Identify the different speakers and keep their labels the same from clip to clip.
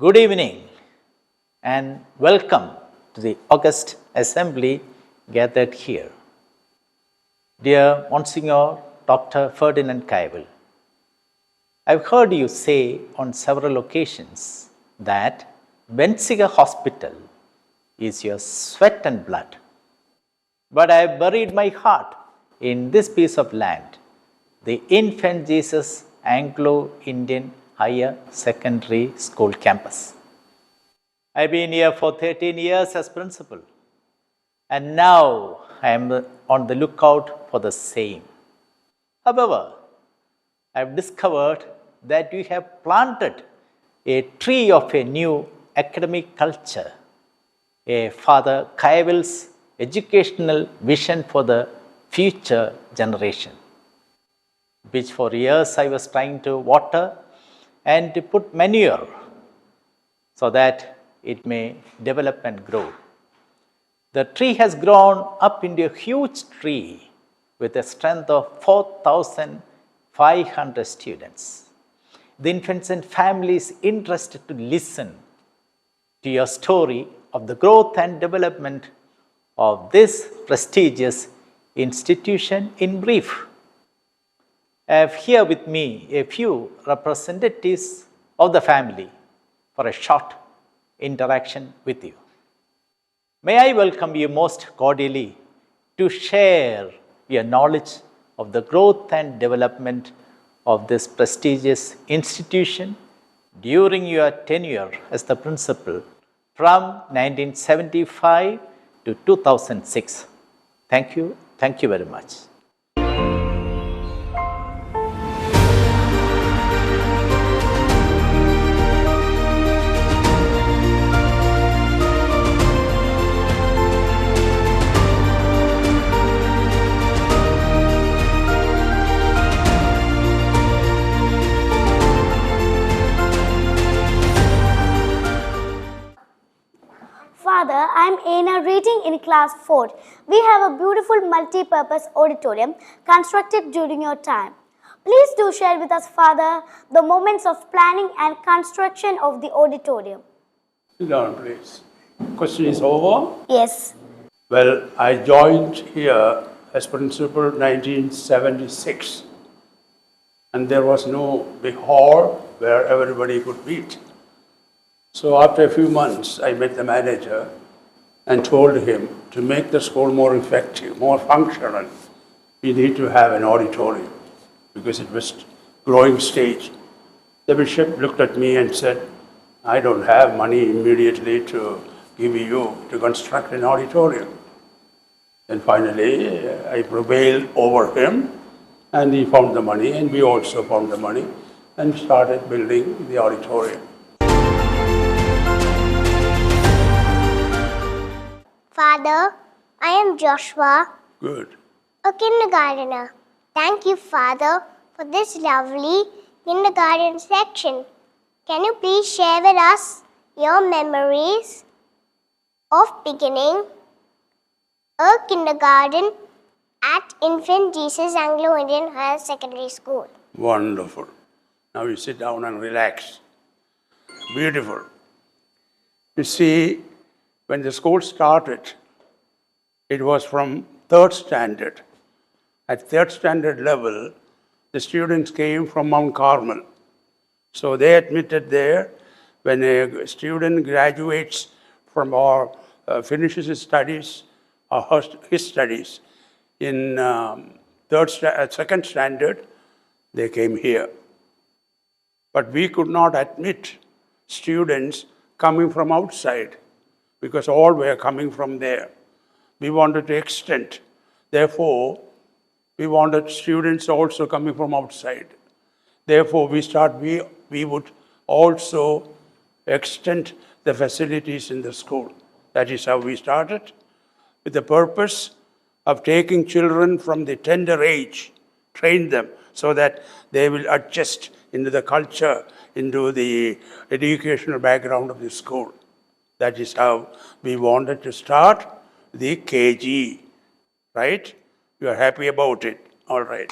Speaker 1: Good evening and welcome to the August Assembly gathered here. Dear Monsignor Dr. Ferdinand Kayavil, I've heard you say on several occasions that Bensiga Hospital is your sweat and blood. But I buried my heart in this piece of land, the Infant Jesus Anglo Indian Higher Secondary School campus. I've been here for 13 years as principal, and now I am on the lookout for the same. However, I've discovered that you have planted a tree of a new academic culture, a Father Kayavil's educational vision for the future generation, which for years I was trying to water and to put manure so that it may develop and grow. The tree has grown up into a huge tree with a strength of 4,500 students. The infants and families interested to listen to your story of the growth and development of this prestigious institution in brief. I have here with me a few representatives of the family for a short interaction with you. May I welcome you most cordially to share your knowledge of the growth and development of this prestigious institution during your tenure as the principal from 1975 to 2006. Thank you very much.
Speaker 2: Father, I'm Aina reading in class 4. We have a beautiful multi-purpose auditorium constructed during your time. Please do share with us, Father, the moments of planning and construction of the auditorium.
Speaker 3: Sit down, please. Question is over?
Speaker 2: Yes.
Speaker 3: Well, I joined here as principal 1976, and there was no big hall where everybody could meet. So after a few months, I met the manager and told him to make the school more effective, more functional, we need to have an auditorium because it was growing stage. The bishop looked at me and said, I don't have money immediately to give you to construct an auditorium. And finally, I prevailed over him and he found the money and we also found the money and started building the auditorium.
Speaker 4: Father, I am Joshua,
Speaker 3: Good.
Speaker 4: a kindergartner. Thank you, Father, for this lovely kindergarten section. Can you please share with us your memories of beginning a kindergarten at Infant Jesus Anglo Indian Higher Secondary School?
Speaker 3: Wonderful. Now you sit down and relax. Beautiful. You see, when the school started, it was from third standard. At third standard level, the students came from Mount Carmel. So they admitted there, when a student graduates from or finishes his studies, or his studies in second standard, they came here. But we could not admit students coming from outside, because all were coming from there. We wanted to extend. Therefore, we wanted students also coming from outside. Therefore, we would also extend the facilities in the school. That is how we started, with the purpose of taking children from the tender age, train them so that they will adjust into the culture, into the educational background of the school. That is how we wanted to start the KG, right? You are happy about it, all right.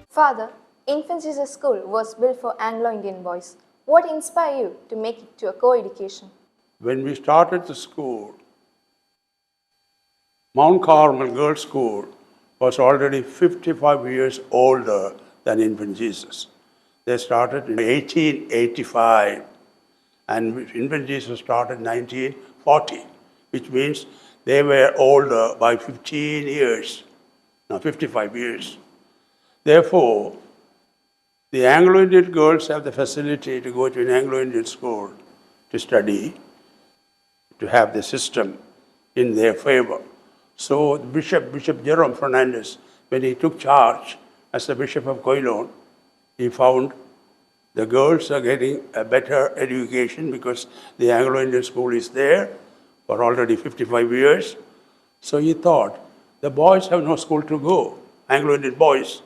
Speaker 5: Father, Infant Jesus School was built for Anglo-Indian boys. What inspired you to make it to a co-education?
Speaker 3: When we started the school, Mount Carmel Girls' School was already 55 years older than Infant Jesus. They started in 1885, and Infant Jesus started in 1940, which means they were older by 15 years, now 55 years. Therefore, the Anglo-Indian girls have the facility to go to an Anglo-Indian school to study, to have the system in their favor. So Bishop Jerome Fernandez, when he took charge as the Bishop of Ceylon, he found the girls are getting a better education because the Anglo-Indian school is there for already 55 years. So he thought, the boys have no school to go, Anglo-Indian boys.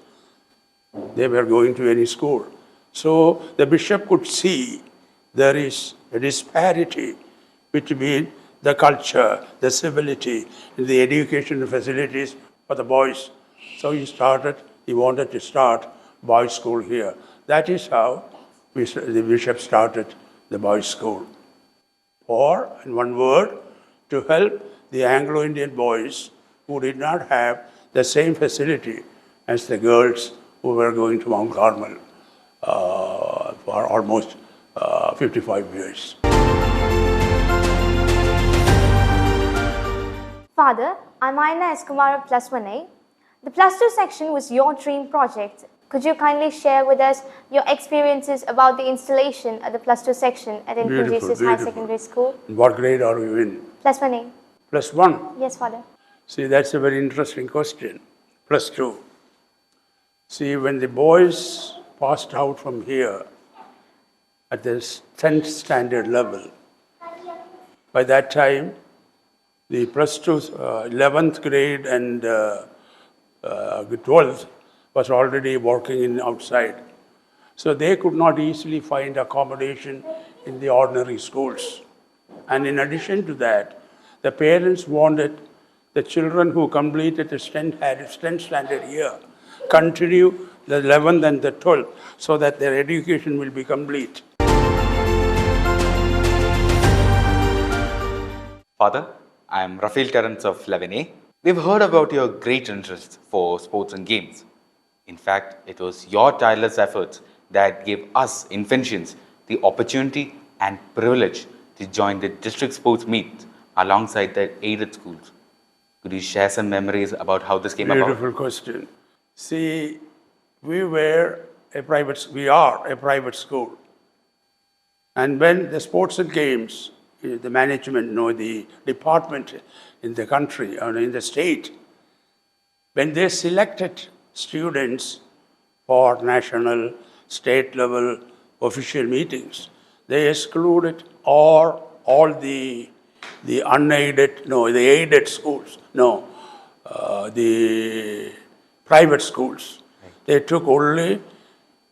Speaker 3: They were going to any school. So the bishop could see there is a disparity between the culture, the civility, and the educational facilities for the boys. So he wanted to start boys' school here. That is how the bishop started the boys' school. Or, in one word, to help the Anglo-Indian boys who did not have the same facility as the girls who were going to Mount Carmel for almost 55 years.
Speaker 6: Father, I'm Aina S. Kumar of Plus 1A. The Plus 2 section was your dream project. Could you kindly share with us your experiences about the installation at the Plus 2 section at Infant Jesus High Secondary School?
Speaker 3: What grade are you in?
Speaker 6: Plus 1A.
Speaker 3: Plus 1?
Speaker 6: Yes, Father.
Speaker 3: See, that's a very interesting question. Plus 2. See, when the boys passed out from here at the 10th standard level, by that time, the plus 2, 11th grade and 12th was already working in outside. So they could not easily find accommodation in the ordinary schools. And in addition to that, the parents wanted the children who completed the 10th standard year continue the 11th and the 12th so that their education will be complete.
Speaker 7: Father, I am Rafael Terence of 11A. We've heard about your great interest for sports and games. In fact, it was your tireless efforts that gave us infantins the opportunity and privilege to join the district sports meet alongside the aided schools. Could you share some memories about how this came about?
Speaker 3: Beautiful question. See, we are a private school. And when the sports and games, the management, the department in the country or in the state, when they selected students for national, state level official meetings, they excluded all the unaided, the aided schools, the private schools. They took only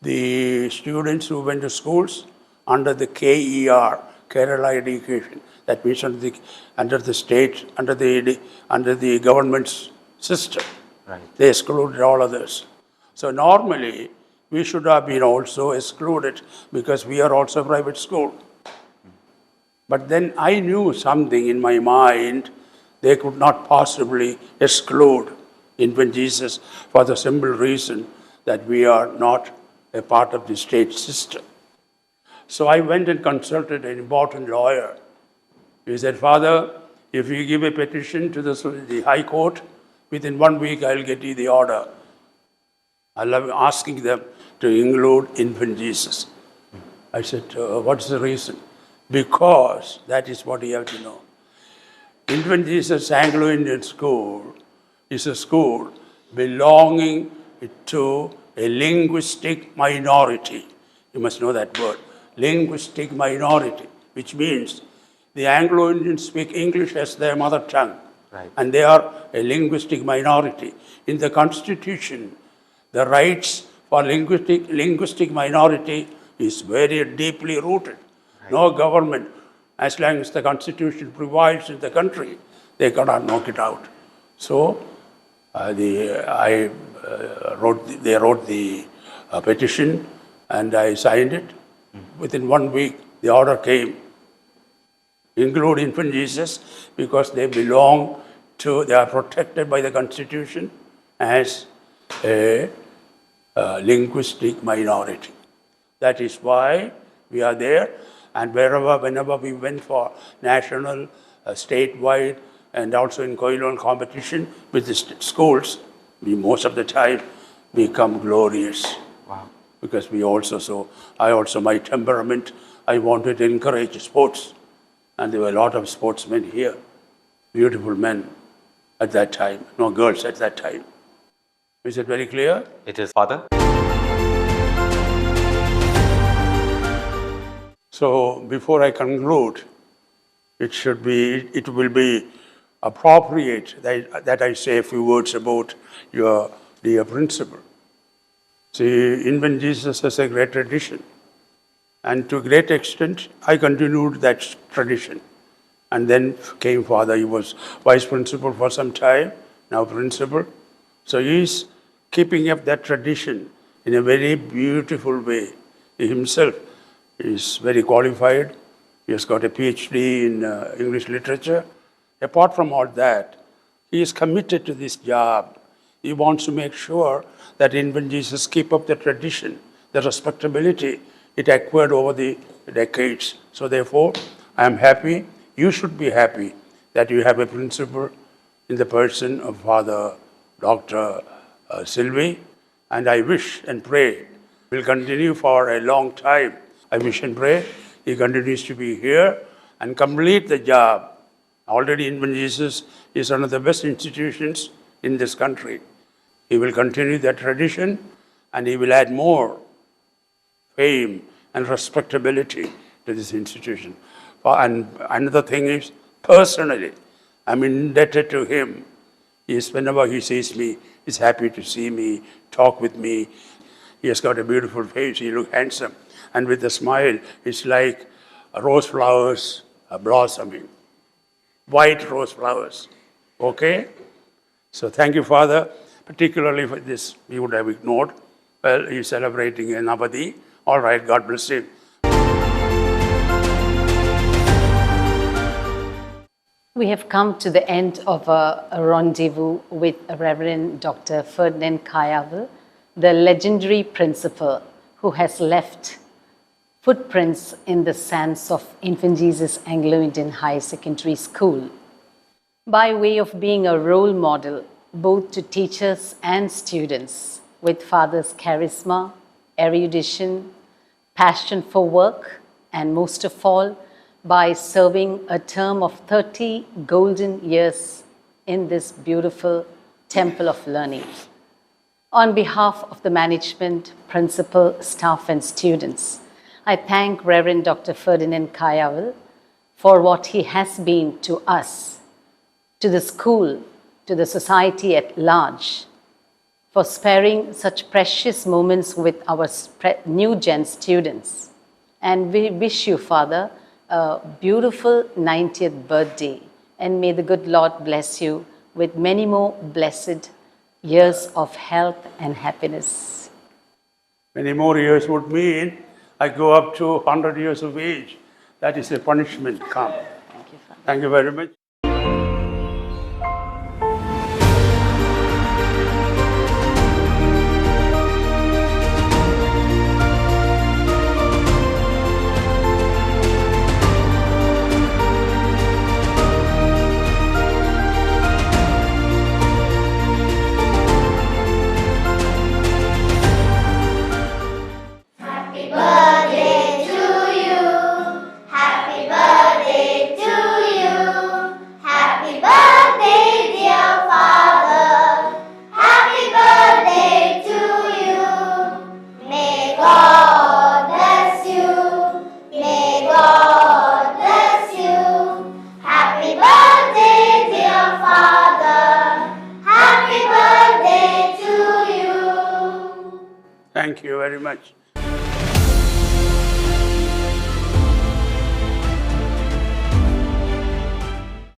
Speaker 3: the students who went to schools under the KER, Kerala Education. That means under the state, under the government's system. Right. They excluded all others. So normally, we should have been also excluded because we are also a private school. But then I knew something in my mind, they could not possibly exclude Infant Jesus for the simple reason that we are not a part of the state system. So I went and consulted an important lawyer. He said, Father, if you give a petition to the High Court, within 1 week I'll get you the order. I'm asking them to include Infant Jesus. I said, what's the reason? Because that is what you have to know. Infant Jesus Anglo-Indian School is a school belonging to a linguistic minority. You must know that word, linguistic minority, which means the Anglo-Indians speak English as their mother tongue. Right. And they are a linguistic minority. In the Constitution, the rights for linguistic minority is very deeply rooted. Right. No government, as long as the Constitution provides in the country, they cannot knock it out. So they wrote the a petition and I signed it. Within 1 week, the order came. Include infant Jesus because they belong to, they are protected by the Constitution as a linguistic minority. That is why we are there, and whenever we went for national, statewide, and also in Koilon competition with the schools, we most of the time become glorious.
Speaker 7: Wow.
Speaker 3: Because my temperament, I wanted to encourage sports. And there were a lot of sportsmen here, beautiful men at that time, no girls at that time. Is it very clear?
Speaker 7: It is, Father.
Speaker 3: So before I conclude, it will be appropriate that I say a few words about your dear principal. See, infant Jesus has a great tradition. And to a great extent, I continued that tradition. And then came Father, he was vice principal for some time, now principal. So he is keeping up that tradition in a very beautiful way. He himself is very qualified. He has got a PhD in English literature. Apart from all that, he is committed to this job. He wants to make sure that infant Jesus keep up the tradition, the respectability it acquired over the decades. So therefore, I am happy, you should be happy that you have a principal in the person of Father Dr. Sylvie, and I wish and pray will continue for a long time. I wish and pray he continues to be here and complete the job. Already Infant Jesus is one of the best institutions in this country. He will continue that tradition and he will add more fame and respectability to this institution. And another thing is, personally, I'm indebted to him. Whenever he sees me, he's happy to see me, talk with me. He has got a beautiful face, he looks handsome. And with a smile, it's like rose flowers blossoming. White rose flowers. Okay? So thank you, Father, particularly for this we would have ignored. Well, he's celebrating a Navadi. All right, God bless him.
Speaker 8: We have come to the end of a rendezvous with Reverend Dr. Ferdinand Kayavil, the legendary principal who has left footprints in the sands of Infant Jesus Anglo-Indian High Secondary School. By way of being a role model both to teachers and students, with Father's charisma, erudition, passion for work, and most of all, by serving a term of 30 golden years in this beautiful temple of learning. On behalf of the management, principal, staff, and students, I thank Reverend Dr. Ferdinand Kayavil for what he has been to us, to the school, to the society at large, for sparing such precious moments with our new gen students. And we wish you, Father, a beautiful 90th birthday, and may the good Lord bless you with many more blessed years of health and happiness.
Speaker 3: Many more years would mean I go up to 100 years of age. That is a punishment come.
Speaker 8: Thank you, Father.
Speaker 3: Thank you very much. Thank you very much.